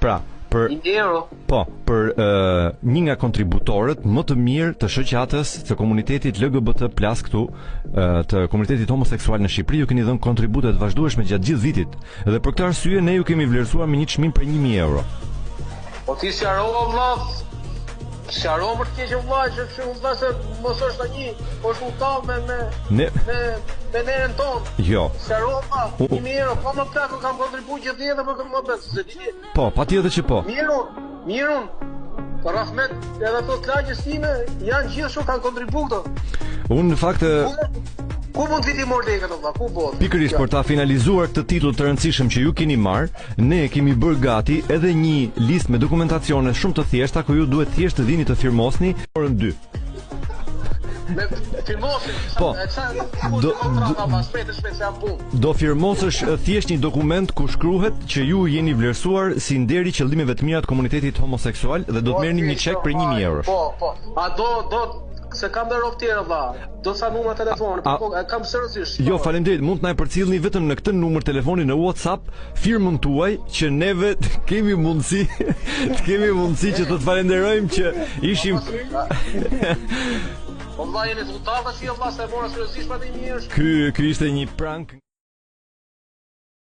Pra, për një nga kontributorët më të mirë të shoqatës të komunitetit LGBT+ këtu, të komunitetit homoseksual në Shqipëri, ju keni dhënë kontribute të vazhdueshme gjatë gjithë vitit. Dhe për këtë arsye ne ju kemi vlerësuar me një çmim për 1.000 euro. Po ti sqarova vëlla. Sqarova për të keqë vëlla, që vëlla se mos është tani, po është udhëtar me nerën tonë. Jo. Sqarova 1.000 euro, po më plako kam kontribuar gjithë jetën për këtë moment, se ti. Po, patjetër që po. Mirun. Po Rahmet, edhe ato lagjes time janë gjithë shumë kanë kontribuar. Unë në fakt ku mund viti mor lekë ato vëlla? Ku bot? Pikërisht për ta finalizuar këtë titull të rëndësishëm që ju keni marr, ne kemi bërë gati edhe një listë me dokumentacione shumë të thjeshta ku ju duhet thjesht të vini të firmosni orën 2. Me firmosni? Po. Do firmosësh thjesht një dokument ku shkruhet që ju jeni vlerësuar si nderi qëllimeve të mira të komunitetit homoseksual dhe do të merrni një çek për 1.000 euro. Po. A do se kam dhe rrobë tjera vëlla. Do sa numra telefoni, po kam seriozisht. Jo, faleminderit, mund të na e përcjellni vetëm në këtë numër telefoni në WhatsApp firmën tuaj që neve të kemi mundësi që të falenderojmë që ishim Po vëlla jeni zotata si vëlla se mora seriozisht pa të mirë. Ky ishte një prank.